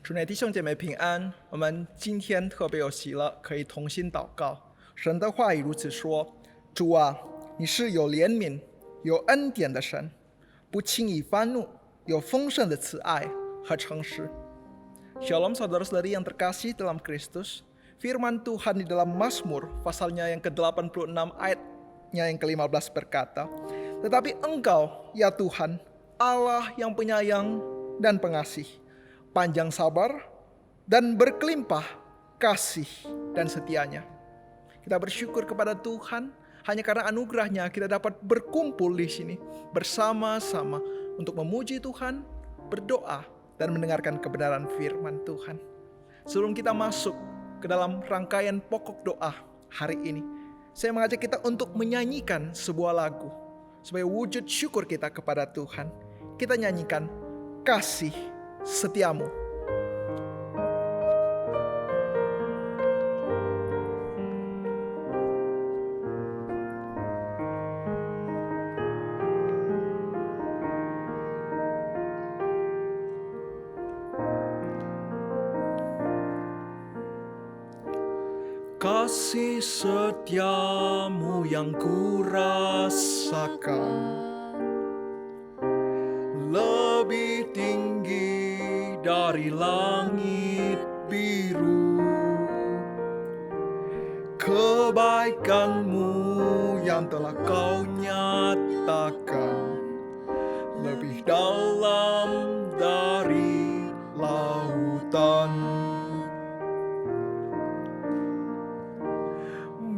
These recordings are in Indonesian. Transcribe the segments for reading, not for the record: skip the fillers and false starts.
主内弟兄姐妹平安，我们今天特别有喜乐，可以同心祷告。神的话语如此说：主啊，你是有怜悯、有恩典的神，不轻易发怒，有丰盛的慈爱和诚实。Shalom saudara-saudari yang terkasih dalam Kristus. Firman Tuhan di dalam Mazmur pasalnya yang ke-86 ayatnya yang ke-15 berkata, tetapi Engkau, ya Tuhan, Allah yang penyayang dan pengasih, panjang sabar dan berkelimpah kasih dan setianya. Kita bersyukur kepada Tuhan hanya karena anugerahnya kita dapat berkumpul di sini bersama-sama untuk memuji Tuhan, berdoa dan mendengarkan kebenaran firman Tuhan. Sebelum kita masuk ke dalam rangkaian pokok doa hari ini, saya mengajak kita untuk menyanyikan sebuah lagu sebagai wujud syukur kita kepada Tuhan. Kita nyanyikan Kasih Setiamu. Kasih setiamu yang kurasakan lebih tinggi dari langit biru. Kebaikanmu yang telah kau nyatakan lebih dalam dari lautan.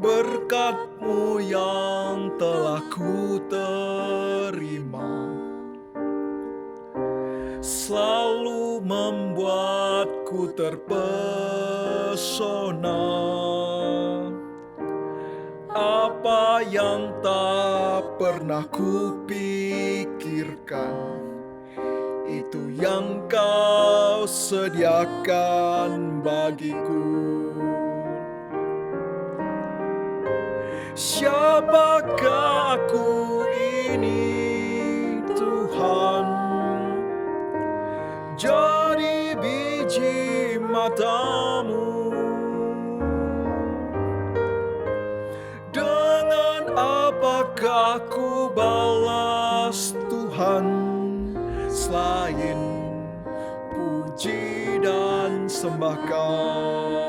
Berkat-Mu yang telah ku terima selalu membuatku terpesona. Apa yang tak pernah ku pikirkan, itu yang Kau sediakan bagiku. Siapakah aku ini, Tuhan? Jadi biji mata-Mu. Dengan apakah ku balas Tuhan selain puji dan sembah Kau?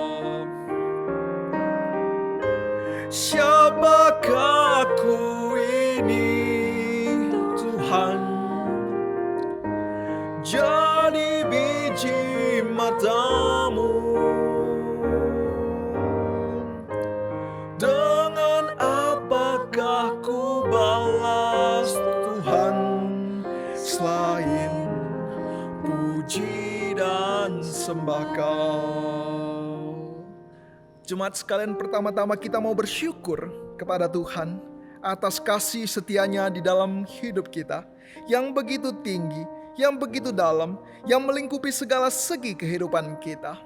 Siapakah aku ini, Tuhan? Jadi biji mata-Mu. Dengan apakah ku balas Tuhan selain puji dan sembah Kau? Jemaat sekalian, pertama-tama kita mau bersyukur kepada Tuhan atas kasih setianya di dalam hidup kita yang begitu tinggi, yang begitu dalam, yang melingkupi segala segi kehidupan kita.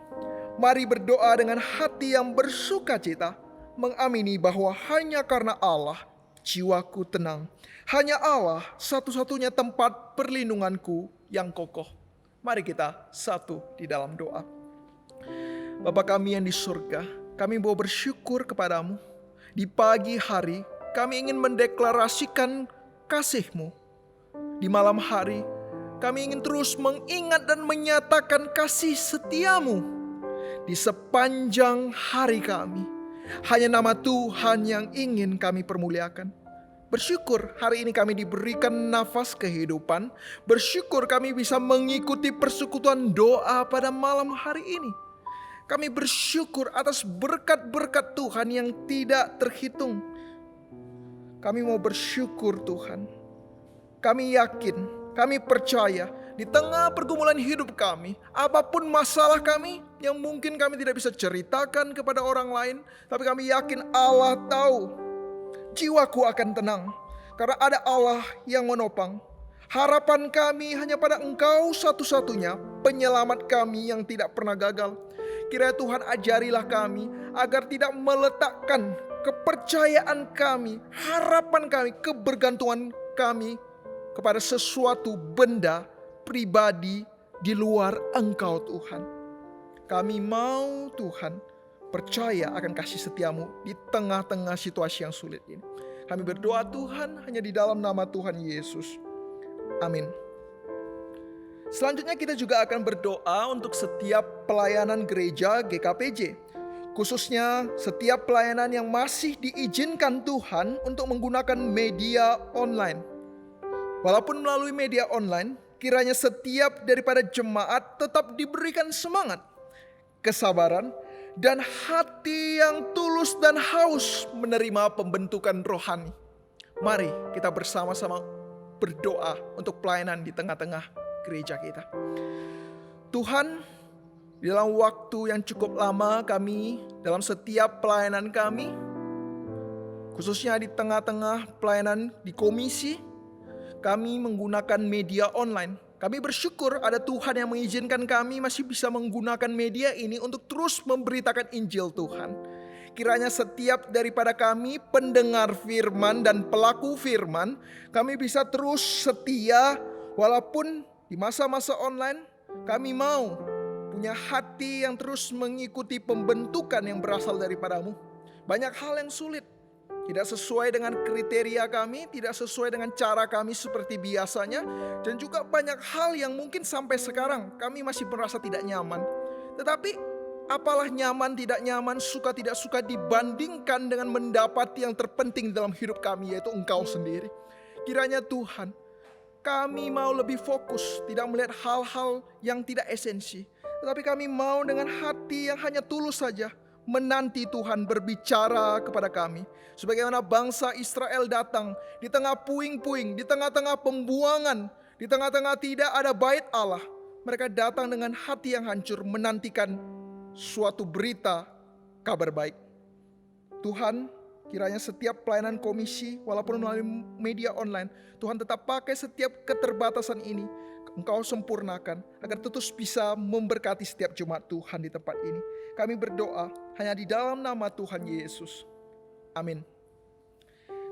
Mari berdoa dengan hati yang bersukacita, mengamini bahwa hanya karena Allah jiwaku tenang. Hanya Allah satu-satunya tempat perlindunganku yang kokoh. Mari kita satu di dalam doa. Bapa kami yang di surga, kami mau bersyukur kepadamu. Di pagi hari kami ingin mendeklarasikan kasih-Mu. Di malam hari kami ingin terus mengingat dan menyatakan kasih setia-Mu. Di sepanjang hari kami, hanya nama Tuhan yang ingin kami permuliakan. Bersyukur hari ini kami diberikan nafas kehidupan. Bersyukur kami bisa mengikuti persekutuan doa pada malam hari ini. Kami bersyukur atas berkat-berkat Tuhan yang tidak terhitung. Kami mau bersyukur Tuhan. Kami yakin, kami percaya di tengah pergumulan hidup kami, apapun masalah kami yang mungkin kami tidak bisa ceritakan kepada orang lain, tapi kami yakin Allah tahu. Jiwaku akan tenang karena ada Allah yang menopang. Harapan kami hanya pada Engkau satu-satunya penyelamat kami yang tidak pernah gagal. Kiranya Tuhan ajarilah kami agar tidak meletakkan kepercayaan kami, harapan kami, kebergantungan kami kepada sesuatu benda pribadi di luar Engkau Tuhan. Kami mau Tuhan percaya akan kasih setiamu di tengah-tengah situasi yang sulit ini. Kami berdoa Tuhan hanya di dalam nama Tuhan Yesus. Amin. Selanjutnya kita juga akan berdoa untuk setiap pelayanan gereja GKPJ. Khususnya setiap pelayanan yang masih diizinkan Tuhan untuk menggunakan media online. Walaupun melalui media online, kiranya setiap daripada jemaat tetap diberikan semangat, kesabaran, dan hati yang tulus dan haus menerima pembentukan rohani. Mari kita bersama-sama berdoa untuk pelayanan di tengah-tengah gereja kita. Tuhan, di dalam waktu yang cukup lama kami, dalam setiap pelayanan kami, khususnya di tengah-tengah pelayanan di komisi, kami menggunakan media online. Kami bersyukur ada Tuhan yang mengizinkan kami masih bisa menggunakan media ini untuk terus memberitakan Injil Tuhan. Kiranya setiap daripada kami pendengar firman dan pelaku firman, kami bisa terus setia walaupun di masa-masa online. Kami mau punya hati yang terus mengikuti pembentukan yang berasal daripadamu. Banyak hal yang sulit, tidak sesuai dengan kriteria kami, tidak sesuai dengan cara kami seperti biasanya. Dan juga banyak hal yang mungkin sampai sekarang kami masih merasa tidak nyaman. Tetapi apalah nyaman tidak nyaman, suka tidak suka dibandingkan dengan mendapati yang terpenting dalam hidup kami, yaitu Engkau sendiri. Kiranya Tuhan, kami mau lebih fokus, tidak melihat hal-hal yang tidak esensi. Tetapi kami mau dengan hati yang hanya tulus saja menanti Tuhan berbicara kepada kami. Sebagaimana bangsa Israel datang di tengah puing-puing, di tengah-tengah pembuangan, di tengah-tengah tidak ada bait Allah. Mereka datang dengan hati yang hancur menantikan suatu berita kabar baik. Tuhan, kiranya setiap pelayanan komisi walaupun melalui media online, Tuhan tetap pakai setiap keterbatasan ini. Engkau sempurnakan agar terus bisa memberkati setiap jemaat Tuhan di tempat ini. Kami berdoa hanya di dalam nama Tuhan Yesus. Amin.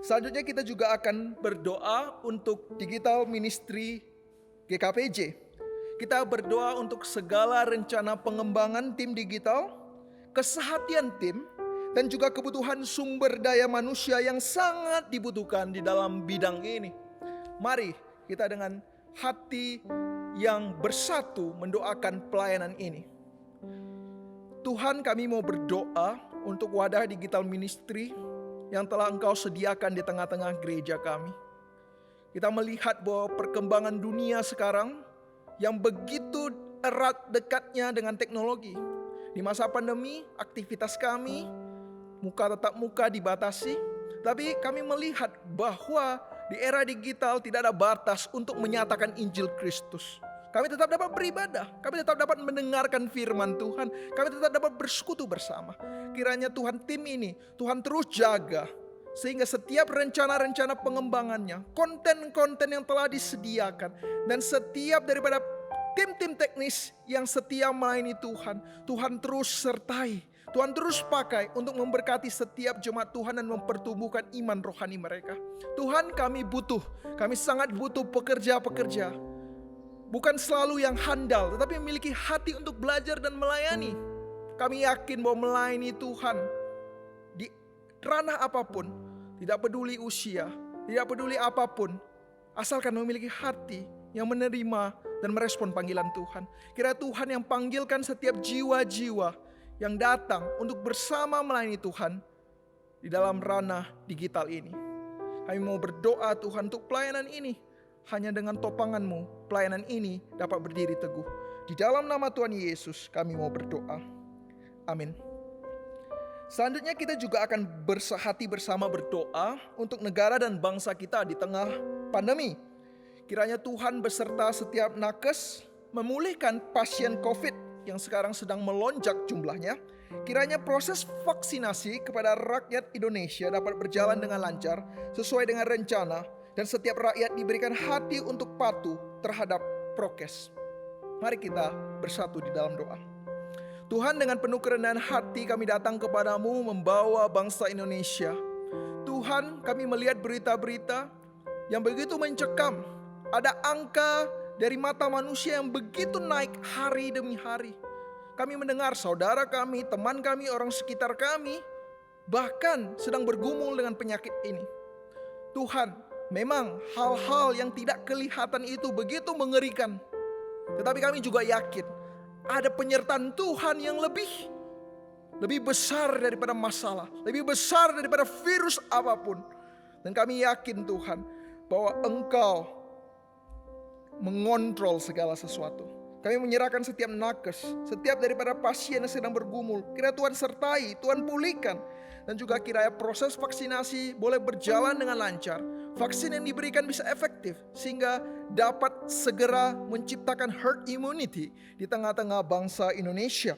Selanjutnya kita juga akan berdoa untuk digital ministry GKPJ. Kita berdoa untuk segala rencana pengembangan tim digital, kesehatan tim, dan juga kebutuhan sumber daya manusia yang sangat dibutuhkan di dalam bidang ini. Mari kita dengan hati yang bersatu mendoakan pelayanan ini. Tuhan, kami mau berdoa untuk wadah digital ministry yang telah Engkau sediakan di tengah-tengah gereja kami. Kita melihat bahwa perkembangan dunia sekarang yang begitu erat dekatnya dengan teknologi. Di masa pandemi, aktivitas kami muka tatap muka dibatasi, tapi kami melihat bahwa di era digital tidak ada batas untuk menyatakan Injil Kristus. Kami tetap dapat beribadah, kami tetap dapat mendengarkan firman Tuhan, kami tetap dapat bersekutu bersama. Kiranya Tuhan tim ini, Tuhan terus jaga, sehingga setiap rencana-rencana pengembangannya, konten-konten yang telah disediakan, dan setiap daripada tim-tim teknis yang setia melayani Tuhan, Tuhan terus sertai, Tuhan terus pakai untuk memberkati setiap jemaat Tuhan dan mempertumbuhkan iman rohani mereka. Tuhan, kami sangat butuh pekerja-pekerja. Bukan selalu yang handal, tetapi memiliki hati untuk belajar dan melayani. Kami yakin bahwa melayani Tuhan di ranah apapun, tidak peduli usia, tidak peduli apapun, asalkan memiliki hati yang menerima dan merespon panggilan Tuhan. Kira Tuhan yang panggilkan setiap jiwa-jiwa yang datang untuk bersama melayani Tuhan di dalam ranah digital ini. Kami mau berdoa Tuhan untuk pelayanan ini. Hanya dengan topangan-Mu pelayanan ini dapat berdiri teguh. Di dalam nama Tuhan Yesus kami mau berdoa. Amin. Selanjutnya kita juga akan bersehati bersama berdoa untuk negara dan bangsa kita di tengah pandemi. Kiranya Tuhan beserta setiap nakes memulihkan pasien COVID yang sekarang sedang melonjak jumlahnya. Kiranya proses vaksinasi kepada rakyat Indonesia dapat berjalan dengan lancar sesuai dengan rencana. Dan setiap rakyat diberikan hati untuk patuh terhadap prokes. Mari kita bersatu di dalam doa. Tuhan, dengan penuh kerendahan hati kami datang kepadamu membawa bangsa Indonesia. Tuhan, kami melihat berita-berita yang begitu mencekam. Ada angka dari mata manusia yang begitu naik hari demi hari. kami mendengar saudara kami, teman kami, orang sekitar kami bahkan sedang bergumul dengan penyakit ini. Tuhan, memang hal-hal yang tidak kelihatan itu begitu mengerikan. Tetapi kami juga yakin ada penyertaan Tuhan yang lebih besar daripada masalah, lebih besar daripada virus apapun. Dan kami yakin Tuhan bahwa Engkau mengontrol segala sesuatu. Kami menyerahkan setiap nakes, setiap daripada pasien yang sedang bergumul. Kiranya Tuhan sertai, Tuhan pulihkan. Dan juga kiranya proses vaksinasi boleh berjalan dengan lancar. Vaksin yang diberikan bisa efektif sehingga dapat segera menciptakan herd immunity di tengah-tengah bangsa Indonesia.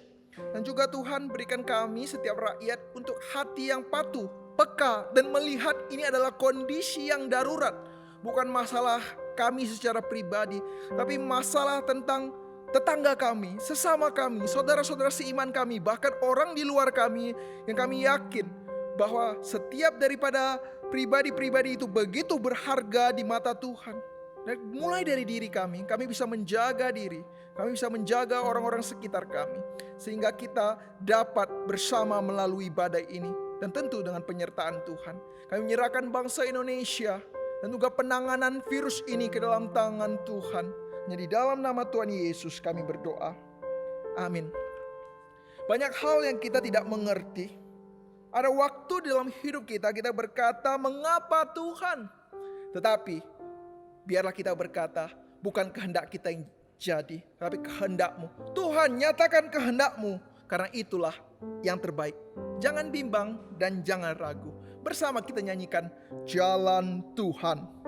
Dan juga Tuhan berikan kami setiap rakyat untuk hati yang patuh, peka, dan melihat ini adalah kondisi yang darurat. Bukan masalah kami secara pribadi, tapi masalah tentang tetangga kami, sesama kami, saudara-saudara seiman kami, bahkan orang di luar kami yang kami yakin bahwa setiap daripada pribadi-pribadi itu begitu berharga di mata Tuhan. Dan mulai dari diri kami bisa menjaga diri, kami bisa menjaga orang-orang sekitar kami, sehingga kita dapat bersama melalui badai ini. Dan tentu dengan penyertaan Tuhan, kami menyerahkan bangsa Indonesia dan juga penanganan virus ini ke dalam tangan Tuhan. Di dalam nama Tuhan Yesus kami berdoa. Amin. Banyak hal yang kita tidak mengerti. Ada waktu dalam hidup kita berkata, mengapa Tuhan? Tetapi biarlah kita berkata, bukan kehendak kita yang jadi, tapi kehendak-Mu. Tuhan, nyatakan kehendak-Mu, karena itulah yang terbaik. Jangan bimbang dan jangan ragu. Bersama kita nyanyikan Jalan Tuhan.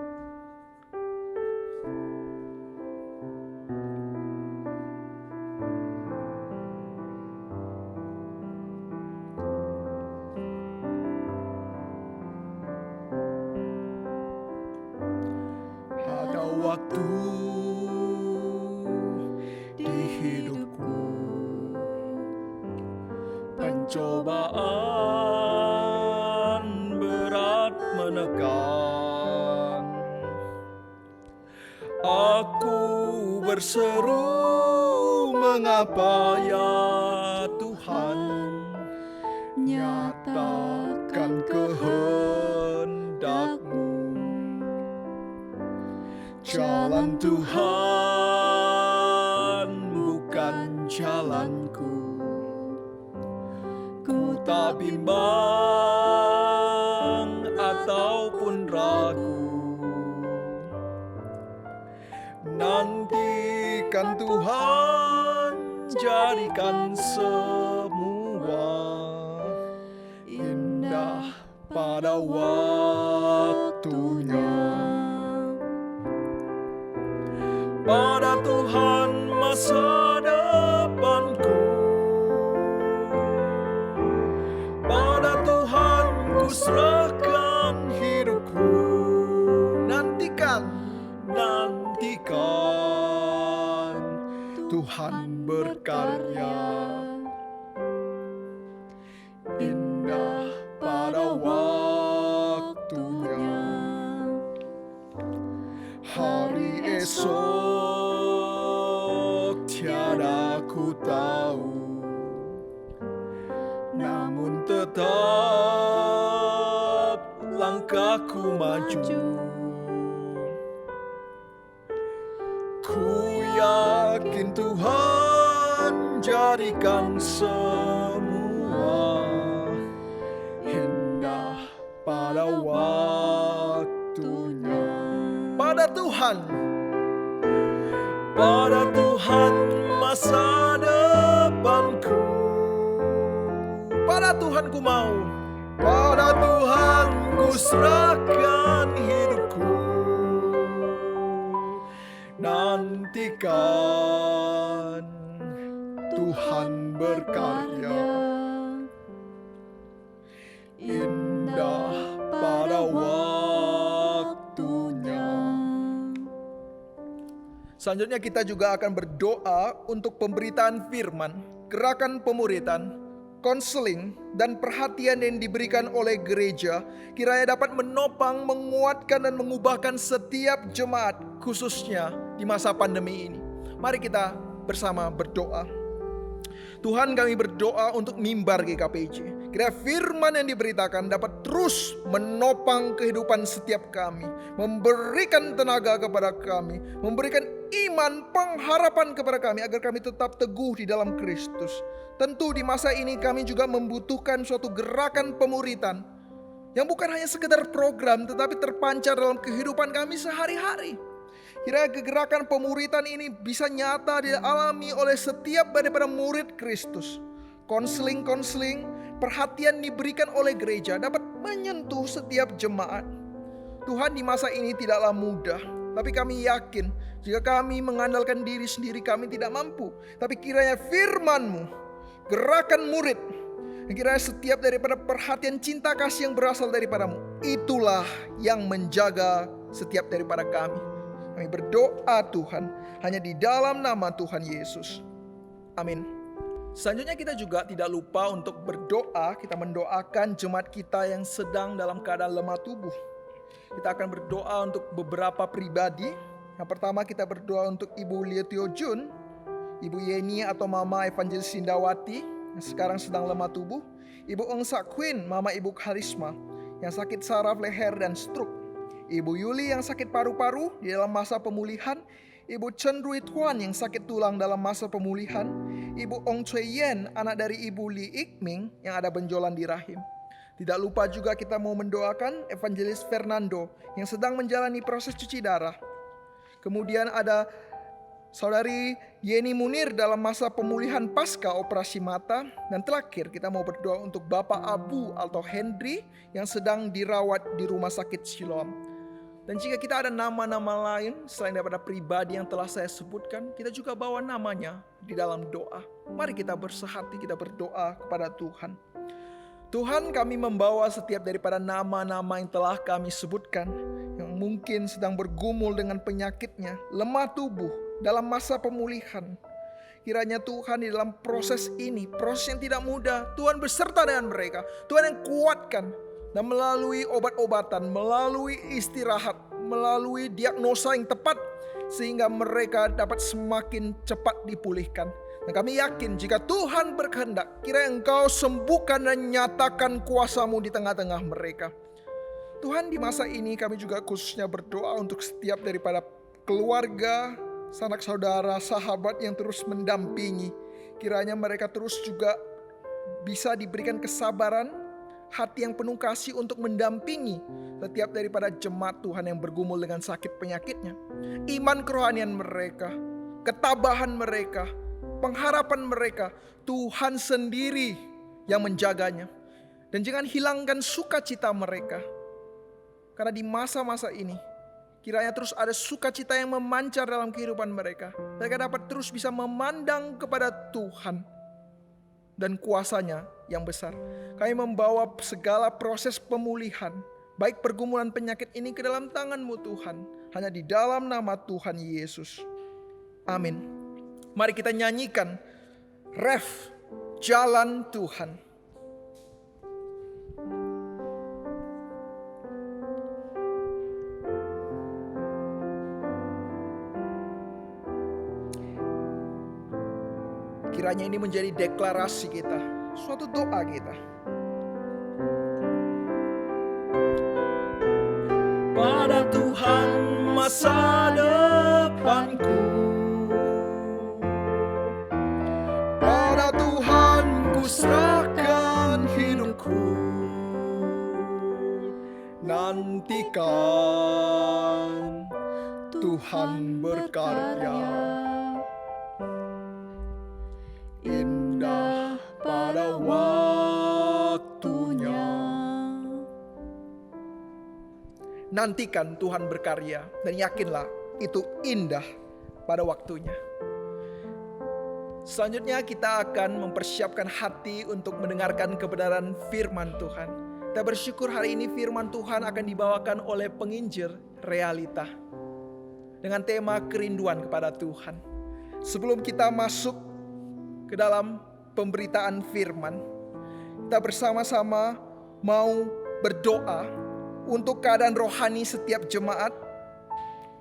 Waktu di hidupku, pencobaan berat menekan. Aku berseru, mengapa ya Tuhan? Nyatakan kehendak-Mu. Jalan Tuhan bukan jalanku. Ku tak bimbang ataupun ragu. Nantikan Tuhan, jadikan semua indah pada waktunya. Pada Tuhan masa depanku, pada Tuhan ku serahkan hidupku. Nantikan Tuhan berkarya. Indah pada waktunya. Hari esok tiada ku tahu, namun tetap langkahku maju. Ku yakin Tuhan jadikan semua indah pada waktunya. Pada Tuhan masa depanku. Pada Tuhan ku mau, pada Tuhan ku serahkan hidupku. Nantikan Tuhan berkarya. Indah pada waktunya. Selanjutnya kita juga akan berdoa untuk pemberitaan firman, gerakan pemuritan, konseling, dan perhatian yang diberikan oleh gereja kiranya dapat menopang, menguatkan, dan mengubahkan setiap jemaat, khususnya di masa pandemi ini. Mari kita bersama berdoa. Tuhan, kami berdoa untuk mimbar GKPJ. Kiranya firman yang diberitakan dapat terus menopang kehidupan setiap kami, memberikan tenaga kepada kami, memberikan iman, pengharapan kepada kami agar kami tetap teguh di dalam Kristus. Tentu di masa ini kami juga membutuhkan suatu gerakan pemuritan yang bukan hanya sekedar program tetapi terpancar dalam kehidupan kami sehari-hari. Kiranya kegerakan pemuritan ini bisa nyata dialami oleh setiap daripada murid Kristus. Konseling, perhatian diberikan oleh gereja dapat menyentuh setiap jemaat. Tuhan, di masa ini tidaklah mudah, tapi kami yakin jika kami mengandalkan diri sendiri kami tidak mampu. Tapi kiranya firman-Mu, gerakan murid, kiranya setiap daripada perhatian cinta kasih yang berasal daripadamu, itulah yang menjaga setiap daripada kami. Kami berdoa Tuhan, hanya di dalam nama Tuhan Yesus. Amin. Selanjutnya kita juga tidak lupa untuk berdoa. Kita mendoakan jemaat kita yang sedang dalam keadaan lemah tubuh. Kita akan berdoa untuk beberapa pribadi. Yang pertama kita berdoa untuk Ibu Lietio Jun, Ibu Yeni atau Mama Evangelis Sindawati yang sekarang sedang lemah tubuh, Ibu Ong Sak Queen, Mama Ibu Karisma yang sakit saraf leher dan stroke, Ibu Yuli yang sakit paru-paru di dalam masa pemulihan, Ibu Chen Rui Tuan yang sakit tulang dalam masa pemulihan, Ibu Ong Choi Yen, anak dari Ibu Li Ikming yang ada benjolan di rahim. Tidak lupa juga kita mau mendoakan Evangelis Fernando yang sedang menjalani proses cuci darah. Kemudian ada Saudari Yeni Munir dalam masa pemulihan pasca operasi mata. Dan terakhir kita mau berdoa untuk Bapak Abu atau Henry yang sedang dirawat di rumah sakit Siloam. Dan jika kita ada nama-nama lain selain daripada pribadi yang telah saya sebutkan, kita juga bawa namanya di dalam doa. Mari kita bersehati, kita berdoa kepada Tuhan. Tuhan, kami membawa setiap daripada nama-nama yang telah kami sebutkan, yang mungkin sedang bergumul dengan penyakitnya, lemah tubuh, dalam masa pemulihan. Kiranya Tuhan di dalam proses ini, proses yang tidak mudah, Tuhan beserta dengan mereka. Tuhan yang kuatkan. Dan melalui obat-obatan, melalui istirahat, melalui diagnosa yang tepat, sehingga mereka dapat semakin cepat dipulihkan. Dan kami yakin jika Tuhan berkehendak, kiranya Engkau sembuhkan dan nyatakan kuasa-Mu di tengah-tengah mereka. Tuhan, di masa ini kami juga khususnya berdoa untuk setiap daripada keluarga, sanak saudara, sahabat yang terus mendampingi. Kiranya mereka terus juga bisa diberikan kesabaran, hati yang penuh kasih untuk mendampingi setiap daripada jemaat Tuhan yang bergumul dengan sakit penyakitnya. Iman kerohanian mereka, ketabahan mereka, pengharapan mereka, Tuhan sendiri yang menjaganya. Dan jangan hilangkan sukacita mereka. Karena di masa-masa ini, kiranya terus ada sukacita yang memancar dalam kehidupan mereka. Mereka dapat terus bisa memandang kepada Tuhan dan kuasanya yang besar. Kami membawa segala proses pemulihan, baik pergumulan penyakit ini ke dalam tangan-Mu Tuhan. Hanya di dalam nama Tuhan Yesus. Amin. Mari kita nyanyikan ref Jalan Tuhan. Kiranya ini menjadi deklarasi kita, suatu doa kita. Pada Tuhan masa depanku, pada Tuhan ku serahkan hidupku. Nantikan Tuhan berkarya, indah pada waktunya. Nantikan Tuhan berkarya dan yakinlah itu indah pada waktunya. Selanjutnya kita akan mempersiapkan hati untuk mendengarkan kebenaran firman Tuhan. Kita bersyukur hari ini firman Tuhan akan dibawakan oleh penginjil Realita dengan tema kerinduan kepada Tuhan. Sebelum kita masuk ke dalam pemberitaan firman, kita bersama-sama mau berdoa untuk keadaan rohani setiap jemaat,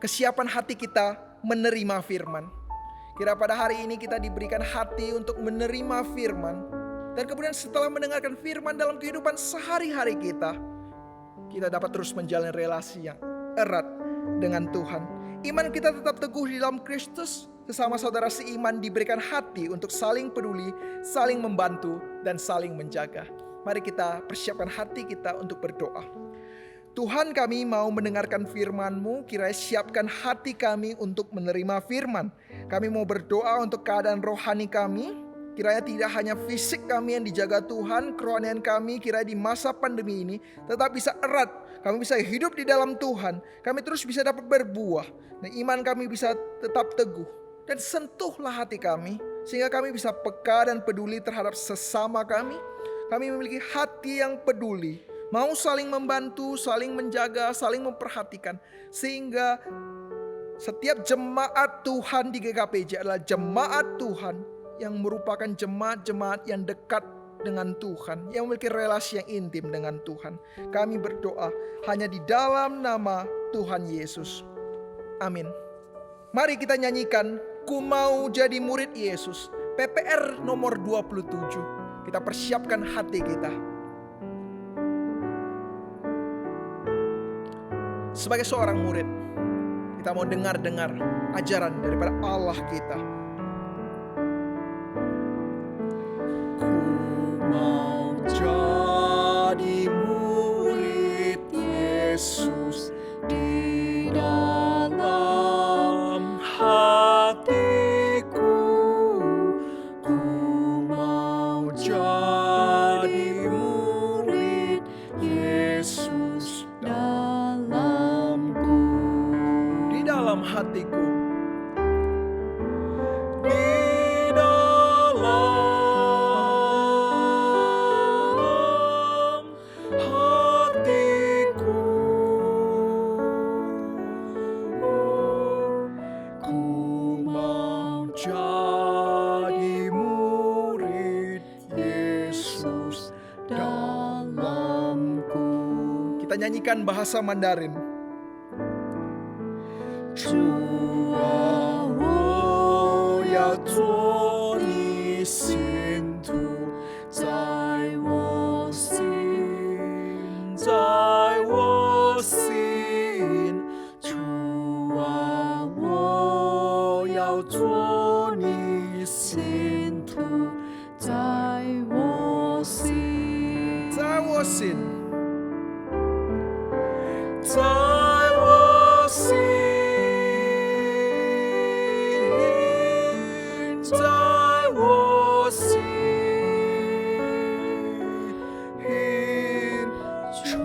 kesiapan hati kita menerima firman. Kira pada hari ini kita diberikan hati untuk menerima firman. Dan kemudian setelah mendengarkan firman dalam kehidupan sehari-hari kita dapat terus menjalin relasi yang erat dengan Tuhan. Iman kita tetap teguh di dalam Kristus. Sesama saudara seiman diberikan hati untuk saling peduli, saling membantu, dan saling menjaga. Mari kita persiapkan hati kita untuk berdoa. Tuhan, kami mau mendengarkan firman-Mu, kiranya siapkan hati kami untuk menerima firman. Kami mau berdoa untuk keadaan rohani kami, kiranya tidak hanya fisik kami yang dijaga Tuhan, kerohanian kami kiranya di masa pandemi ini tetap bisa erat. Kami bisa hidup di dalam Tuhan, kami terus bisa dapat berbuah, dan iman kami bisa tetap teguh. Dan sentuhlah hati kami, sehingga kami bisa peka dan peduli terhadap sesama kami. Kami memiliki hati yang peduli, mau saling membantu, saling menjaga, saling memperhatikan. Sehingga setiap jemaat Tuhan di GKPJ adalah jemaat Tuhan yang merupakan jemaat-jemaat yang dekat dengan Tuhan, yang memiliki relasi yang intim dengan Tuhan. Kami berdoa hanya di dalam nama Tuhan Yesus. Amin. Mari kita nyanyikan Ku Mau Jadi Murid Yesus, PPR nomor 27. Kita persiapkan hati kita. Sebagai seorang murid, kita mau dengar-dengar ajaran daripada Allah kita. Ku mau jadi murid Yesus di dalam hatiku. Ku mau jadi murid Yesus dalamku. Di dalam hatiku, Di dalam hatiku, ku mau jadi murid Yesus dalamku. kita nyanyikan bahasa Mandarin. 主啊，我要做你信徒，在我心，在我心。主啊，我要做你信徒，在我心，在我心，在我心。在我心，主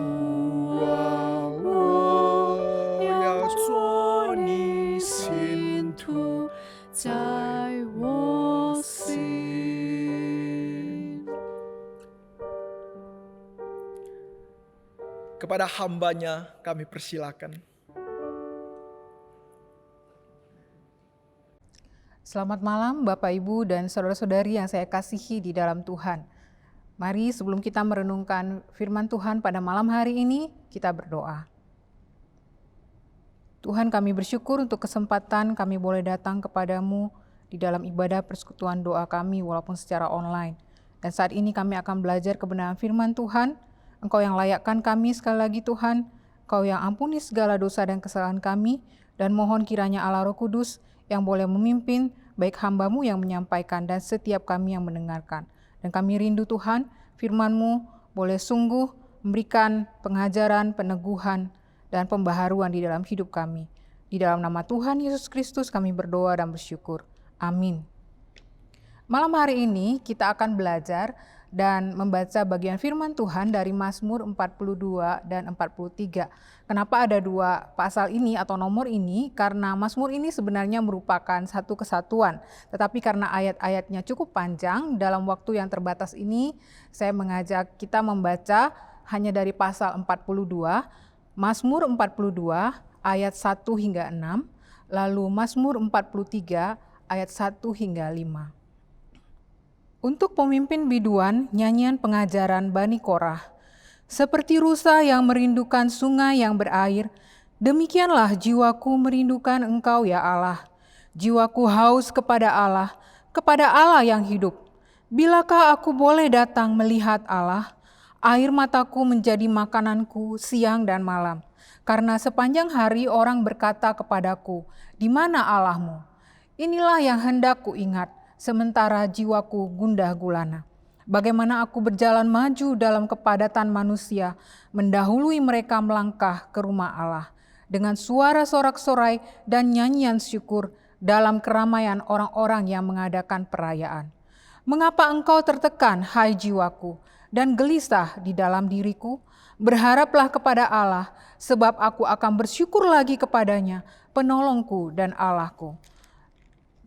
啊，我要做你信徒，在我心。 Kepada hamba-Nya kami persilakan. Selamat malam Bapak Ibu dan saudara-saudari yang saya kasihi di dalam Tuhan. Mari sebelum kita merenungkan firman Tuhan pada malam hari ini, kita berdoa. Tuhan, kami bersyukur untuk kesempatan kami boleh datang kepadamu di dalam ibadah persekutuan doa kami walaupun secara online. Dan saat ini kami akan belajar kebenaran firman Tuhan. Engkau yang layakkan kami sekali lagi Tuhan, Engkau yang ampuni segala dosa dan kesalahan kami, dan mohon kiranya Allah Roh Kudus yang boleh memimpin baik hamba-Mu yang menyampaikan dan setiap kami yang mendengarkan. Dan kami rindu Tuhan, firman-Mu boleh sungguh memberikan pengajaran, peneguhan, dan pembaharuan di dalam hidup kami. Di dalam nama Tuhan Yesus Kristus kami berdoa dan bersyukur. Amin. Malam hari ini kita akan belajar dan membaca bagian firman Tuhan dari Mazmur 42 dan 43. Kenapa ada dua pasal ini atau nomor ini? Karena Mazmur ini sebenarnya merupakan satu kesatuan. Tetapi karena ayat-ayatnya cukup panjang, dalam waktu yang terbatas ini saya mengajak kita membaca hanya dari pasal 42, Mazmur 42 ayat 1 hingga 6, lalu Mazmur 43 ayat 1 hingga 5. Untuk pemimpin biduan, nyanyian pengajaran Bani Korah. Seperti rusa yang merindukan sungai yang berair, demikianlah jiwaku merindukan Engkau ya Allah. Jiwaku haus kepada Allah yang hidup. Bilakah aku boleh datang melihat Allah? Air mataku menjadi makananku siang dan malam. Karena sepanjang hari orang berkata kepadaku, di mana Allahmu? Inilah yang hendak ku ingat, sementara jiwaku gundah gulana. Bagaimana aku berjalan maju dalam kepadatan manusia, mendahului mereka melangkah ke rumah Allah. Dengan suara sorak-sorai dan nyanyian syukur dalam keramaian orang-orang yang mengadakan perayaan. Mengapa engkau tertekan, hai jiwaku, dan gelisah di dalam diriku? Berharaplah kepada Allah, sebab aku akan bersyukur lagi kepadanya, penolongku dan Allahku.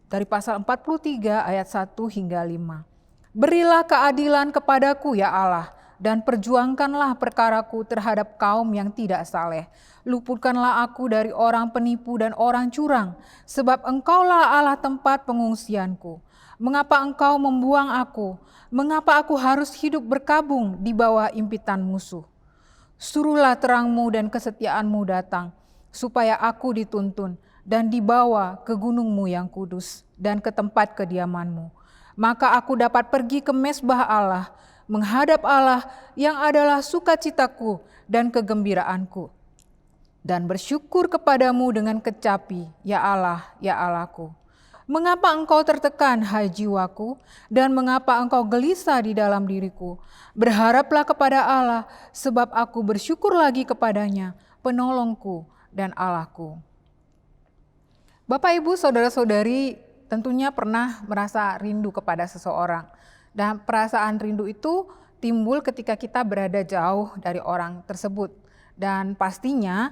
Dari pasal 43 ayat 1 hingga 5. Berilah keadilan kepadaku ya Allah, dan perjuangkanlah perkaraku terhadap kaum yang tidak saleh. Luputkanlah aku dari orang penipu dan orang curang, sebab engkaulah Allah tempat pengungsianku. Mengapa engkau membuang aku? Mengapa aku harus hidup berkabung di bawah impitan musuh? Suruhlah terangmu dan kesetiaanmu datang, supaya aku dituntun dan dibawa ke gunungmu yang kudus dan ke tempat kediamanmu. Maka aku dapat pergi ke mezbah Allah, menghadap Allah yang adalah sukacitaku dan kegembiraanku. Dan bersyukur kepadamu dengan kecapi, ya Allah, ya Allahku. Mengapa engkau tertekan, hai jiwaku, dan mengapa engkau gelisah di dalam diriku? Berharaplah kepada Allah, sebab aku bersyukur lagi kepadanya, penolongku dan Allahku. Bapak, Ibu, Saudara-saudari tentunya pernah merasa rindu kepada seseorang. Dan perasaan rindu itu timbul ketika kita berada jauh dari orang tersebut. Dan pastinya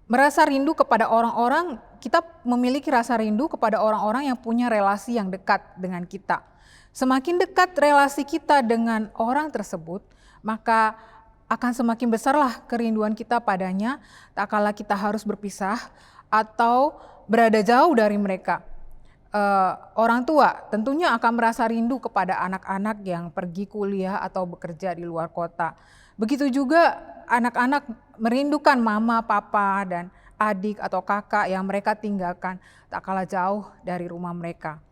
merasa rindu kepada orang-orang, kita memiliki rasa rindu kepada orang-orang yang punya relasi yang dekat dengan kita. Semakin dekat relasi kita dengan orang tersebut, maka akan semakin besarlah kerinduan kita padanya, tak kala kita harus berpisah atau berada jauh dari mereka. Orang tua tentunya akan merasa rindu kepada anak-anak yang pergi kuliah atau bekerja di luar kota. Begitu juga anak-anak merindukan mama, papa, dan adik atau kakak yang mereka tinggalkan tak kalah jauh dari rumah mereka.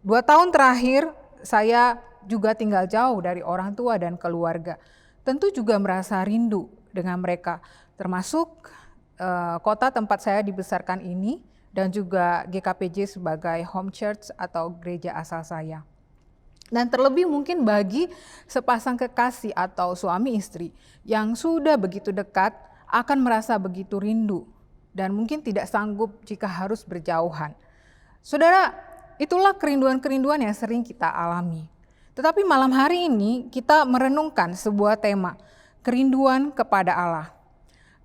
2 tahun terakhir saya juga tinggal jauh dari orang tua dan keluarga. Tentu juga merasa rindu dengan mereka, termasuk kota tempat saya dibesarkan ini dan juga GKPJ sebagai home church atau gereja asal saya. Dan terlebih mungkin bagi sepasang kekasih atau suami istri yang sudah begitu dekat akan merasa begitu rindu dan mungkin tidak sanggup jika harus berjauhan. Saudara, itulah kerinduan-kerinduan yang sering kita alami. Tetapi malam hari ini kita merenungkan sebuah tema, kerinduan kepada Allah.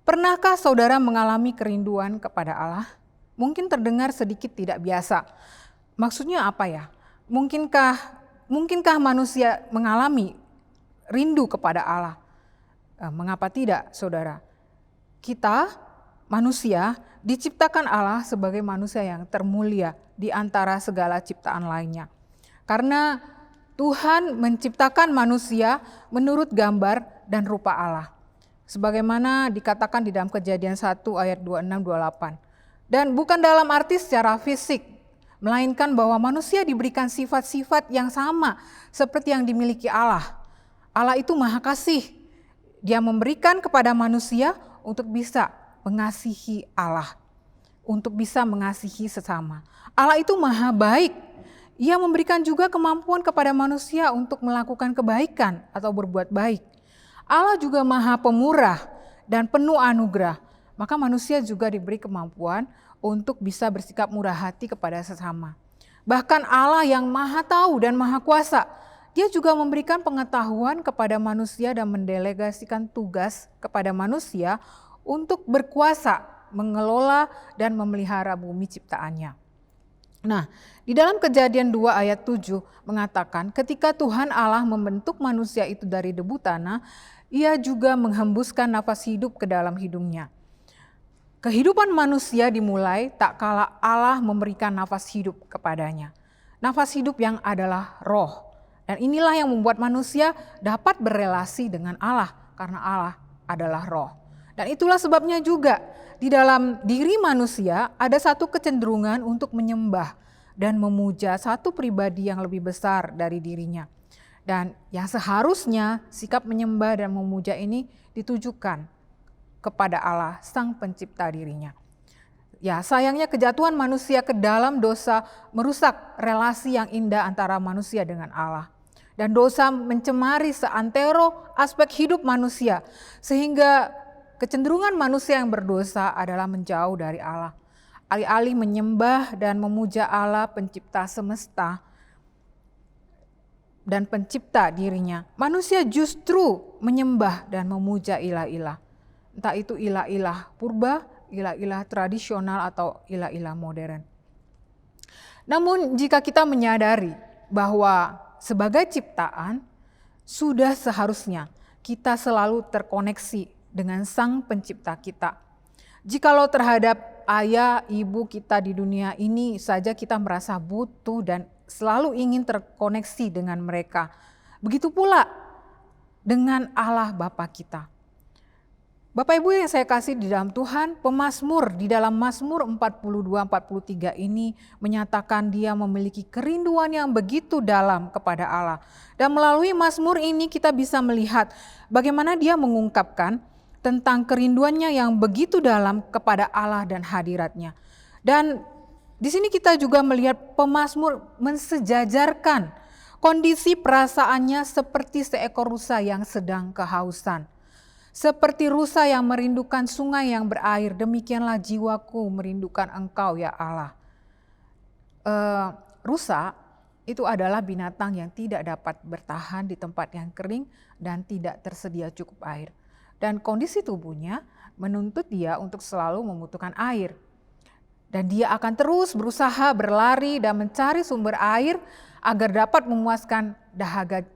Pernahkah saudara mengalami kerinduan kepada Allah? Mungkin terdengar sedikit tidak biasa. Maksudnya apa ya? Mungkinkah manusia mengalami rindu kepada Allah? Mengapa tidak, saudara? Kita, manusia, diciptakan Allah sebagai manusia yang termulia di antara segala ciptaan lainnya. Karena Tuhan menciptakan manusia menurut gambar dan rupa Allah. Sebagaimana dikatakan di dalam Kejadian 1 ayat 26-28. Dan bukan dalam arti secara fisik, melainkan bahwa manusia diberikan sifat-sifat yang sama seperti yang dimiliki Allah. Allah itu Maha Kasih. Dia memberikan kepada manusia untuk bisa mengasihi Allah, untuk bisa mengasihi sesama. Allah itu Maha Baik. Ia memberikan juga kemampuan kepada manusia untuk melakukan kebaikan atau berbuat baik. Allah juga Maha Pemurah dan penuh anugerah. Maka manusia juga diberi kemampuan untuk bisa bersikap murah hati kepada sesama. Bahkan Allah yang Maha Tahu dan Maha Kuasa, Dia juga memberikan pengetahuan kepada manusia dan mendelegasikan tugas kepada manusia untuk berkuasa, mengelola dan memelihara bumi ciptaannya. Nah, di dalam Kejadian 2 ayat 7 mengatakan ketika Tuhan Allah membentuk manusia itu dari debu tanah, Ia juga menghembuskan nafas hidup ke dalam hidungnya. Kehidupan manusia dimulai tak kala Allah memberikan nafas hidup kepadanya. Nafas hidup yang adalah roh. Dan inilah yang membuat manusia dapat berelasi dengan Allah karena Allah adalah roh. Dan itulah sebabnya juga di dalam diri manusia ada satu kecenderungan untuk menyembah dan memuja satu pribadi yang lebih besar dari dirinya. Dan yang seharusnya sikap menyembah dan memuja ini ditujukan kepada Allah, Sang Pencipta dirinya. Ya, sayangnya kejatuhan manusia ke dalam dosa merusak relasi yang indah antara manusia dengan Allah. Dan dosa mencemari seantero aspek hidup manusia, sehingga kecenderungan manusia yang berdosa adalah menjauh dari Allah. Alih-alih menyembah dan memuja Allah pencipta semesta dan pencipta dirinya, manusia justru menyembah dan memuja ilah-ilah. Entah itu ilah-ilah purba, ilah-ilah tradisional atau ilah-ilah modern. Namun jika kita menyadari bahwa sebagai ciptaan sudah seharusnya kita selalu terkoneksi dengan Sang Pencipta kita. Jikalau terhadap ayah, ibu kita di dunia ini saja kita merasa butuh dan selalu ingin terkoneksi dengan mereka. Begitu pula dengan Allah Bapa kita. Bapak Ibu yang saya kasih di dalam Tuhan, pemazmur di dalam Mazmur 42-43 ini menyatakan dia memiliki kerinduan yang begitu dalam kepada Allah. Dan melalui Mazmur ini kita bisa melihat bagaimana dia mengungkapkan tentang kerinduannya yang begitu dalam kepada Allah dan hadiratnya. Dan di sini kita juga melihat pemazmur mensejajarkan kondisi perasaannya seperti seekor rusa yang sedang kehausan. Seperti rusa yang merindukan sungai yang berair, demikianlah jiwaku merindukan Engkau ya Allah. Rusa itu adalah binatang yang tidak dapat bertahan di tempat yang kering dan tidak tersedia cukup air. Dan kondisi tubuhnya menuntut dia untuk selalu membutuhkan air. Dan dia akan terus berusaha berlari dan mencari sumber air agar dapat memuaskan dahaga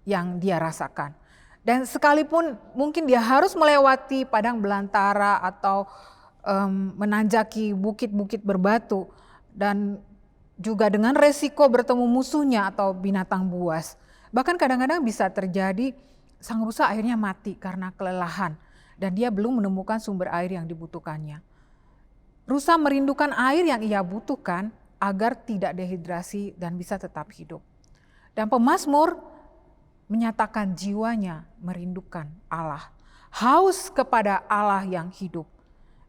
yang dia rasakan. Dan sekalipun mungkin dia harus melewati padang belantara atau menanjaki bukit-bukit berbatu dan juga dengan resiko bertemu musuhnya atau binatang buas. Bahkan kadang-kadang bisa terjadi sang rusa akhirnya mati karena kelelahan dan dia belum menemukan sumber air yang dibutuhkannya. Rusa merindukan air yang ia butuhkan agar tidak dehidrasi dan bisa tetap hidup. Dan pemazmur menyatakan jiwanya merindukan Allah, haus kepada Allah yang hidup.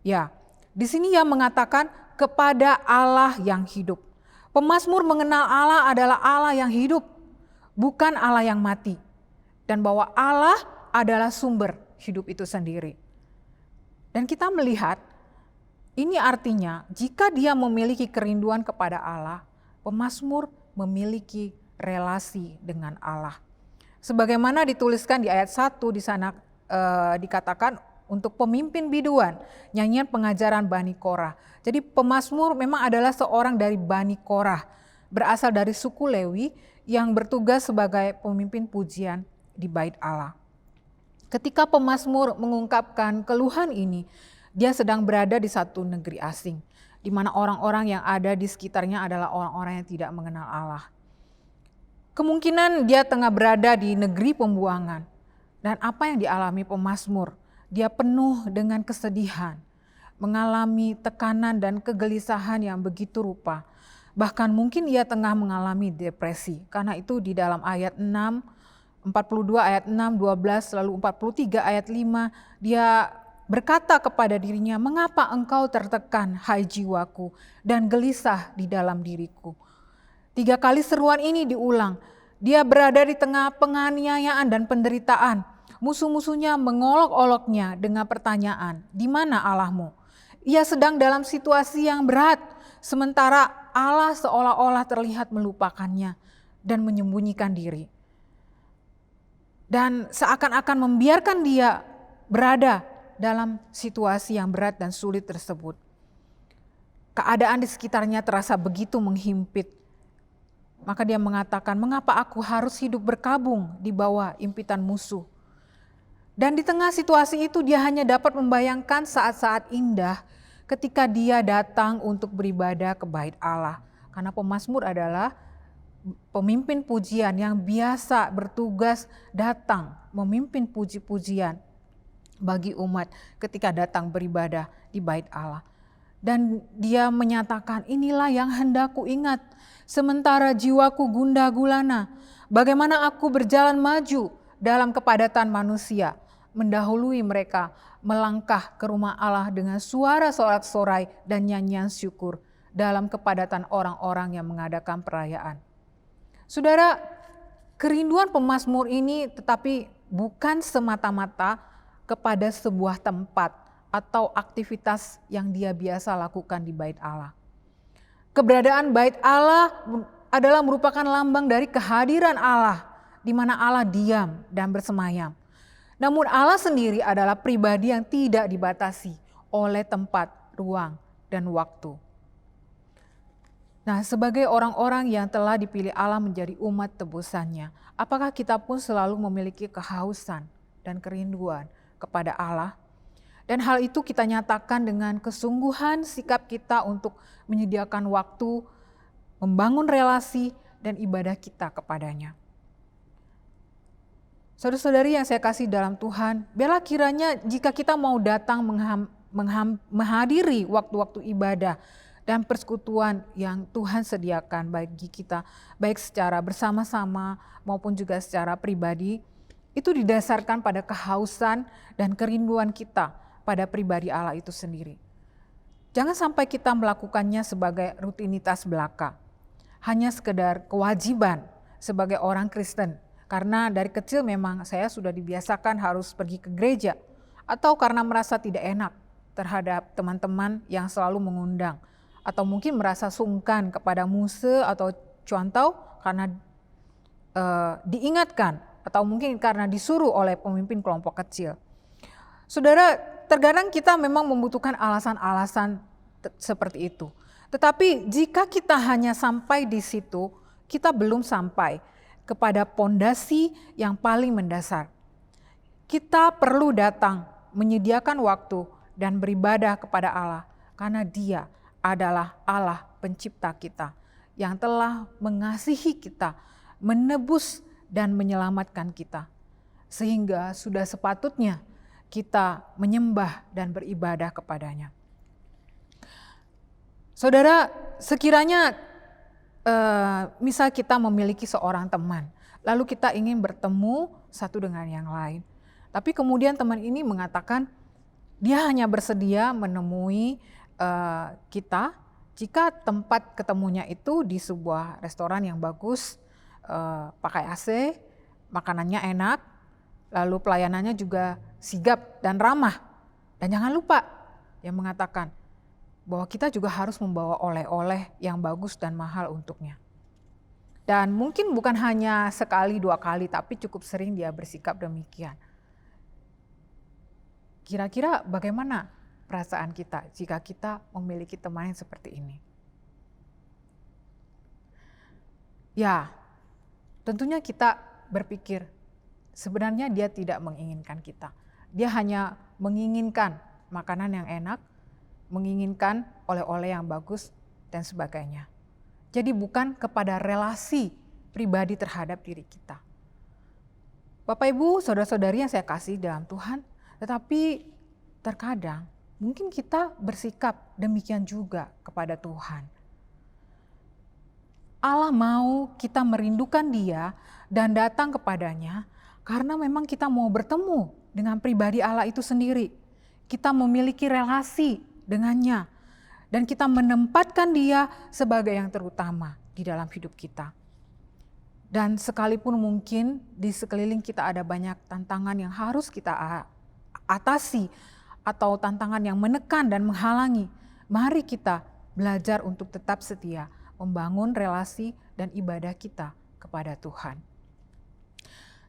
Ya, di sini ia mengatakan kepada Allah yang hidup. Pemazmur mengenal Allah adalah Allah yang hidup, bukan Allah yang mati. Dan bahwa Allah adalah sumber hidup itu sendiri. Dan kita melihat ini artinya jika dia memiliki kerinduan kepada Allah, pemazmur memiliki relasi dengan Allah. Sebagaimana dituliskan di ayat 1 di sana dikatakan untuk pemimpin biduan, nyanyian pengajaran Bani Korah. Jadi pemazmur memang adalah seorang dari Bani Korah, berasal dari suku Lewi yang bertugas sebagai pemimpin pujian di bait Allah. Ketika pemazmur mengungkapkan keluhan ini, dia sedang berada di satu negeri asing, di mana orang-orang yang ada di sekitarnya adalah orang-orang yang tidak mengenal Allah. Kemungkinan dia tengah berada di negeri pembuangan. Dan apa yang dialami pemazmur? Dia penuh dengan kesedihan, mengalami tekanan dan kegelisahan yang begitu rupa. Bahkan mungkin ia tengah mengalami depresi. Karena itu di dalam ayat 6, 42 ayat 6, 12, lalu 43 ayat 5, dia berkata kepada dirinya, "Mengapa engkau tertekan, hai jiwaku, dan gelisah di dalam diriku?" 3 kali seruan ini diulang. Dia berada di tengah penganiayaan dan penderitaan. Musuh-musuhnya mengolok-oloknya dengan pertanyaan, "Di mana Allahmu?" Ia sedang dalam situasi yang berat, sementara Allah seolah-olah terlihat melupakannya dan menyembunyikan diri. Dan seakan-akan membiarkan dia berada dalam situasi yang berat dan sulit tersebut. Keadaan di sekitarnya terasa begitu menghimpit. Maka dia mengatakan, "Mengapa aku harus hidup berkabung di bawah impitan musuh?" Dan di tengah situasi itu dia hanya dapat membayangkan saat-saat indah ketika dia datang untuk beribadah ke bait Allah. Karena pemazmur adalah pemimpin pujian yang biasa bertugas datang memimpin puji-pujian bagi umat ketika datang beribadah di bait Allah. Dan dia menyatakan, inilah yang hendak ku ingat sementara jiwaku gundah gulana. Bagaimana aku berjalan maju dalam kepadatan manusia, mendahului mereka melangkah ke rumah Allah dengan suara sorak-sorai dan nyanyian syukur dalam kepadatan orang-orang yang mengadakan perayaan. Saudara, kerinduan pemazmur ini tetapi bukan semata-mata kepada sebuah tempat atau aktivitas yang dia biasa lakukan di bait Allah. Keberadaan bait Allah adalah merupakan lambang dari kehadiran Allah, di mana Allah diam dan bersemayam. Namun Allah sendiri adalah pribadi yang tidak dibatasi oleh tempat, ruang, dan waktu. Nah, sebagai orang-orang yang telah dipilih Allah menjadi umat tebusannya, apakah kita pun selalu memiliki kehausan dan kerinduan kepada Allah? Dan hal itu kita nyatakan dengan kesungguhan sikap kita untuk menyediakan waktu, membangun relasi dan ibadah kita kepadanya. Saudara-saudari yang saya kasih dalam Tuhan, biarlah kiranya jika kita mau datang menghadiri waktu-waktu ibadah dan persekutuan yang Tuhan sediakan bagi kita, baik secara bersama-sama maupun juga secara pribadi, itu didasarkan pada kehausan dan kerinduan kita pada pribadi Allah itu sendiri. Jangan sampai kita melakukannya sebagai rutinitas belaka, hanya sekedar kewajiban sebagai orang Kristen, karena dari kecil memang saya sudah dibiasakan harus pergi ke gereja, atau karena merasa tidak enak terhadap teman-teman yang selalu mengundang, atau mungkin merasa sungkan kepada muse atau cuantau karena diingatkan, atau mungkin karena disuruh oleh pemimpin kelompok kecil. Saudara, terkadang kita memang membutuhkan alasan-alasan seperti itu. Tetapi jika kita hanya sampai di situ, kita belum sampai kepada pondasi yang paling mendasar. Kita perlu datang, menyediakan waktu dan beribadah kepada Allah, karena Dia adalah Allah pencipta kita yang telah mengasihi kita, menebus dan menyelamatkan kita. Sehingga sudah sepatutnya kita menyembah dan beribadah kepadanya. Saudara, sekiranya misal kita memiliki seorang teman, lalu kita ingin bertemu satu dengan yang lain. Tapi kemudian teman ini mengatakan dia hanya bersedia menemui kita jika tempat ketemunya itu di sebuah restoran yang bagus, pakai AC, makanannya enak, lalu pelayanannya juga sigap dan ramah. Dan jangan lupa, dia mengatakan bahwa kita juga harus membawa oleh-oleh yang bagus dan mahal untuknya. Dan mungkin bukan hanya sekali dua kali, tapi cukup sering dia bersikap demikian. Kira-kira bagaimana perasaan kita jika kita memiliki teman yang seperti ini? Ya, tentunya kita berpikir sebenarnya dia tidak menginginkan kita. Dia hanya menginginkan makanan yang enak, menginginkan oleh-oleh yang bagus dan sebagainya. Jadi bukan kepada relasi pribadi terhadap diri kita. Bapak Ibu, saudara-saudari yang saya kasih dalam Tuhan, tetapi terkadang mungkin kita bersikap demikian juga kepada Tuhan. Allah mau kita merindukan Dia dan datang kepadanya karena memang kita mau bertemu dengan pribadi Allah itu sendiri. Kita memiliki relasi dengannya dan kita menempatkan Dia sebagai yang terutama di dalam hidup kita. Dan sekalipun mungkin di sekeliling kita ada banyak tantangan yang harus kita atasi atau tantangan yang menekan dan menghalangi, mari kita belajar untuk tetap setia membangun relasi dan ibadah kita kepada Tuhan.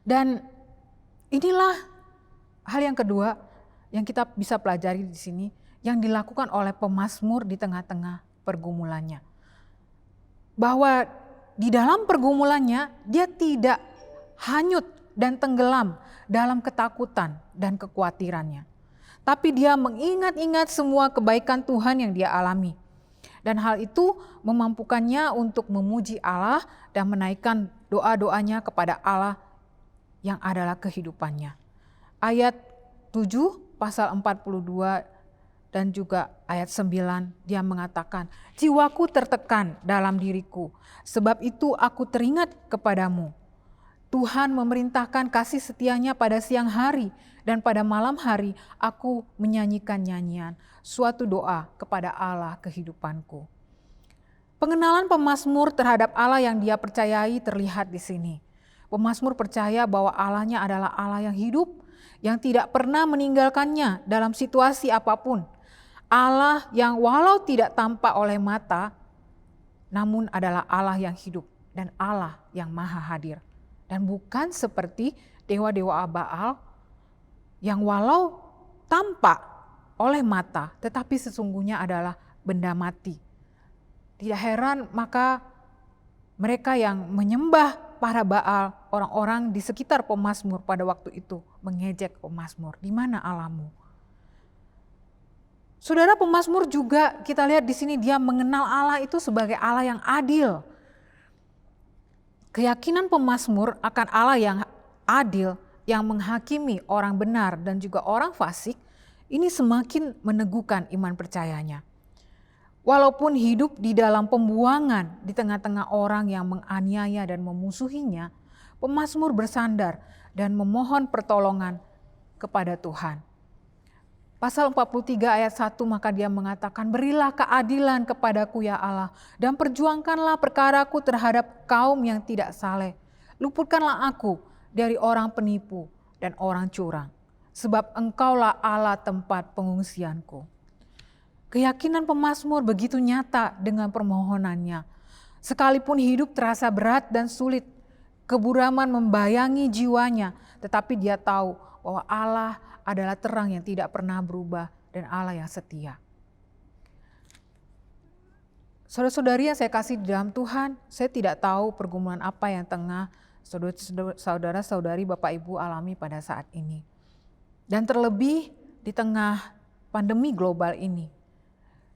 Dan inilah hal yang kedua yang kita bisa pelajari di sini, yang dilakukan oleh pemazmur di tengah-tengah pergumulannya. Bahwa di dalam pergumulannya dia tidak hanyut dan tenggelam dalam ketakutan dan kekhawatirannya. Tapi dia mengingat-ingat semua kebaikan Tuhan yang dia alami. Dan hal itu memampukannya untuk memuji Allah dan menaikkan doa-doanya kepada Allah yang adalah kehidupannya. Ayat 7 pasal 42 dan juga ayat 9 dia mengatakan, jiwaku tertekan dalam diriku, sebab itu aku teringat kepadamu. Tuhan memerintahkan kasih setianya pada siang hari, dan pada malam hari aku menyanyikan nyanyian, suatu doa kepada Allah kehidupanku. Pengenalan pemazmur terhadap Allah yang dia percayai terlihat di sini. Pemazmur percaya bahwa Allahnya adalah Allah yang hidup, yang tidak pernah meninggalkannya dalam situasi apapun. Allah yang walau tidak tampak oleh mata, namun adalah Allah yang hidup dan Allah yang maha hadir. Dan bukan seperti dewa-dewa Baal yang walau tampak oleh mata, tetapi sesungguhnya adalah benda mati. Tidak heran maka mereka yang menyembah para Baal, orang-orang di sekitar pemazmur pada waktu itu mengejek pemazmur. Di mana Allahmu? Saudara, pemazmur juga kita lihat di sini dia mengenal Allah itu sebagai Allah yang adil. Keyakinan pemazmur akan Allah yang adil, yang menghakimi orang benar dan juga orang fasik, ini semakin meneguhkan iman percayanya. Walaupun hidup di dalam pembuangan di tengah-tengah orang yang menganiaya dan memusuhinya, pemazmur bersandar dan memohon pertolongan kepada Tuhan. Pasal 43 ayat 1 maka dia mengatakan, berilah keadilan kepadaku ya Allah, dan perjuangkanlah perkaraku terhadap kaum yang tidak saleh. Luputkanlah aku dari orang penipu dan orang curang, sebab engkaulah Allah tempat pengungsianku. Keyakinan pemazmur begitu nyata dengan permohonannya. Sekalipun hidup terasa berat dan sulit, keburaman membayangi jiwanya, tetapi dia tahu bahwa Allah adalah terang yang tidak pernah berubah dan Allah yang setia. Saudara-saudari yang saya kasih di dalam Tuhan, saya tidak tahu pergumulan apa yang tengah saudara-saudari Bapak Ibu alami pada saat ini. Dan terlebih di tengah pandemi global ini.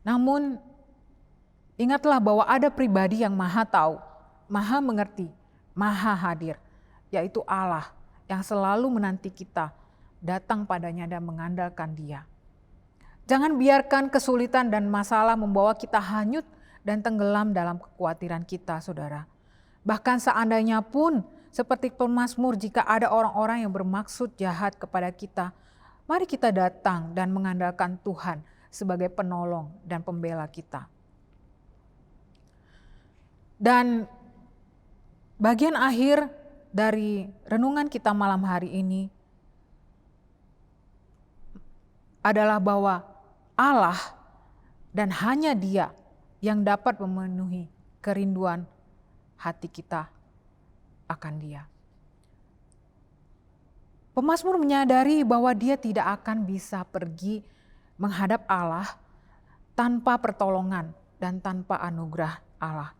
Namun ingatlah bahwa ada pribadi yang maha tahu, maha mengerti, maha hadir, yaitu Allah yang selalu menanti kita datang padanya dan mengandalkan Dia. Jangan biarkan kesulitan dan masalah membawa kita hanyut dan tenggelam dalam kekhawatiran kita, saudara. Bahkan seandainya pun seperti pemazmur, jika ada orang-orang yang bermaksud jahat kepada kita, mari kita datang dan mengandalkan Tuhan sebagai penolong dan pembela kita. Dan bagian akhir dari renungan kita malam hari ini adalah bahwa Allah dan hanya Dia yang dapat memenuhi kerinduan hati kita akan Dia. Pemazmur menyadari bahwa dia tidak akan bisa pergi menghadap Allah tanpa pertolongan dan tanpa anugerah Allah.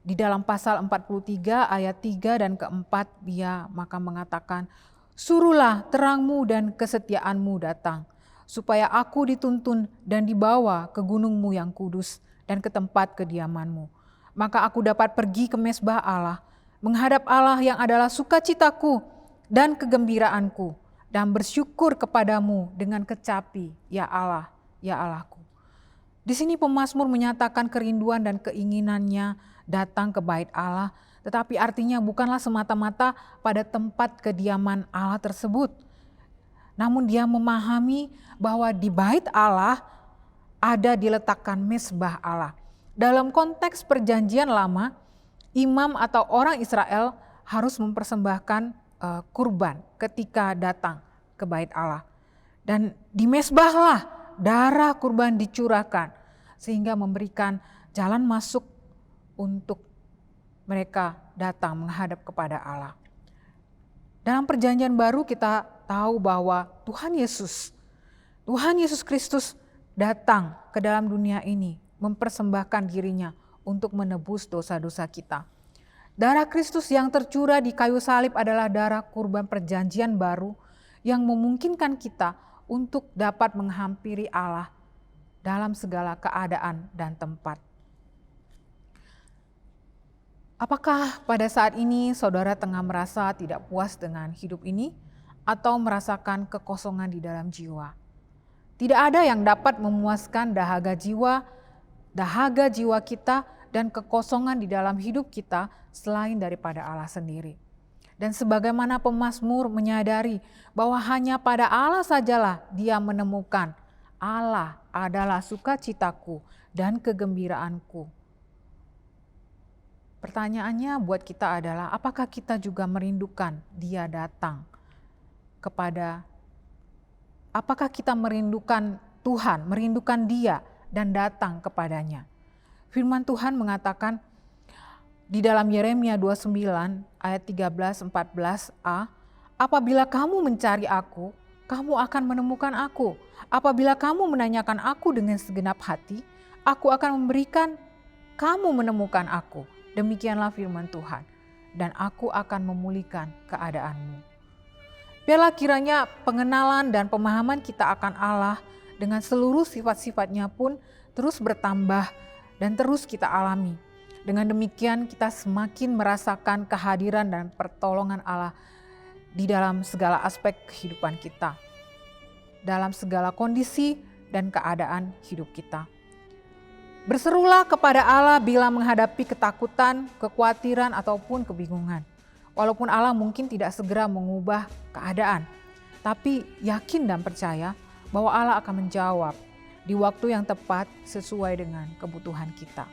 Di dalam pasal 43 ayat 3 dan keempat dia maka mengatakan, suruhlah terangmu dan kesetiaanmu datang, supaya aku dituntun dan dibawa ke gunungmu yang kudus dan ke tempat kediamanmu. Maka aku dapat pergi ke mezbah Allah, menghadap Allah yang adalah sukacitaku dan kegembiraanku, dan bersyukur kepadamu dengan kecapi, ya Allah, ya Allahku. Di sini pemazmur menyatakan kerinduan dan keinginannya datang ke bait Allah, tetapi artinya bukanlah semata-mata pada tempat kediaman Allah tersebut. Namun dia memahami bahwa di bait Allah ada diletakkan mezbah Allah. Dalam konteks perjanjian lama, imam atau orang Israel harus mempersembahkan kurban ketika datang ke bait Allah. Dan di mezbahlah darah kurban dicurahkan sehingga memberikan jalan masuk untuk mereka datang menghadap kepada Allah. Dalam perjanjian baru kita tahu bahwa Tuhan Yesus Kristus datang ke dalam dunia ini mempersembahkan dirinya untuk menebus dosa-dosa kita. Darah Kristus yang tercurah di kayu salib adalah darah kurban perjanjian baru yang memungkinkan kita untuk dapat menghampiri Allah dalam segala keadaan dan tempat. Apakah pada saat ini saudara tengah merasa tidak puas dengan hidup ini atau merasakan kekosongan di dalam jiwa? Tidak ada yang dapat memuaskan dahaga jiwa kita dan kekosongan di dalam hidup kita selain daripada Allah sendiri. Dan sebagaimana pemazmur menyadari bahwa hanya pada Allah sajalah dia menemukan Allah adalah sukacitaku dan kegembiraanku. Pertanyaannya buat kita adalah apakah kita juga merindukan dia datang apakah kita merindukan Tuhan, merindukan dia dan datang kepadanya. Firman Tuhan mengatakan di dalam Yeremia 29 ayat 13-14a, apabila kamu mencari aku, kamu akan menemukan aku. Apabila kamu menanyakan aku dengan segenap hati, aku akan memberikan kamu menemukan aku. Demikianlah firman Tuhan, dan aku akan memulihkan keadaanmu. Biarlah kiranya pengenalan dan pemahaman kita akan Allah dengan seluruh sifat-sifatnya pun terus bertambah dan terus kita alami. Dengan demikian kita semakin merasakan kehadiran dan pertolongan Allah di dalam segala aspek kehidupan kita, dalam segala kondisi dan keadaan hidup kita. Berserulah kepada Allah bila menghadapi ketakutan, kekhawatiran ataupun kebingungan. Walaupun Allah mungkin tidak segera mengubah keadaan, tapi yakin dan percaya bahwa Allah akan menjawab di waktu yang tepat sesuai dengan kebutuhan kita.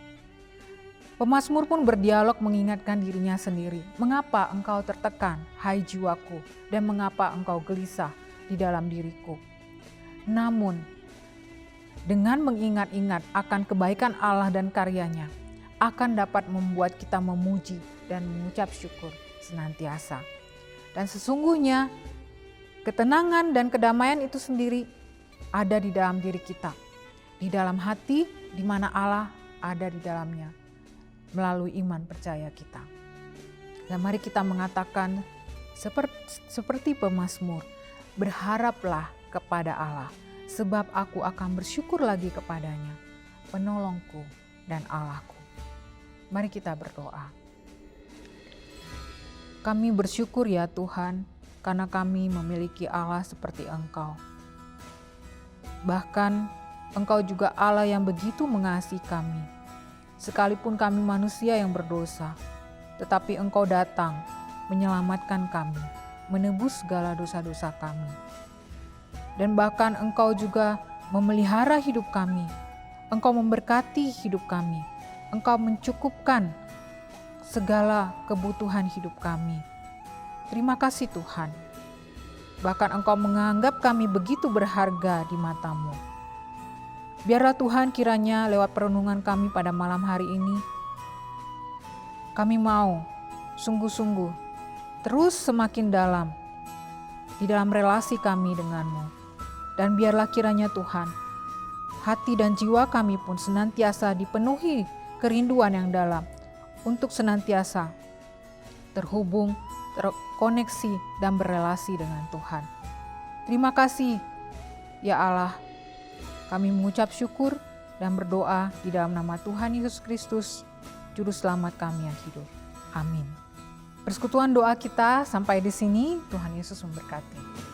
Pemazmur pun berdialog mengingatkan dirinya sendiri. Mengapa engkau tertekan, hai jiwaku, dan mengapa engkau gelisah di dalam diriku? Namun, dengan mengingat-ingat akan kebaikan Allah dan karyanya, akan dapat membuat kita memuji dan mengucap syukur senantiasa. Dan sesungguhnya, ketenangan dan kedamaian itu sendiri ada di dalam diri kita, di dalam hati di mana Allah ada di dalamnya, melalui iman percaya kita. Dan mari kita mengatakan seperti pemazmur, berharaplah kepada Allah, sebab aku akan bersyukur lagi kepadanya, penolongku dan Allahku. Mari kita berdoa. Kami bersyukur ya Tuhan, karena kami memiliki Allah seperti Engkau. Bahkan Engkau juga Allah yang begitu mengasihi kami. Sekalipun kami manusia yang berdosa, tetapi Engkau datang menyelamatkan kami, menebus segala dosa-dosa kami. Dan bahkan Engkau juga memelihara hidup kami. Engkau memberkati hidup kami. Engkau mencukupkan segala kebutuhan hidup kami. Terima kasih Tuhan. Bahkan Engkau menganggap kami begitu berharga di mata-Mu. Biarlah Tuhan kiranya lewat perenungan kami pada malam hari ini, kami mau sungguh-sungguh terus semakin dalam di dalam relasi kami dengan-Mu. Dan biarlah kiranya Tuhan, hati dan jiwa kami pun senantiasa dipenuhi kerinduan yang dalam untuk senantiasa terhubung, terkoneksi dan berelasi dengan Tuhan. Terima kasih ya Allah. Kami mengucap syukur dan berdoa di dalam nama Tuhan Yesus Kristus, Juru Selamat kami yang hidup. Amin. Persekutuan doa kita sampai di sini. Tuhan Yesus memberkati.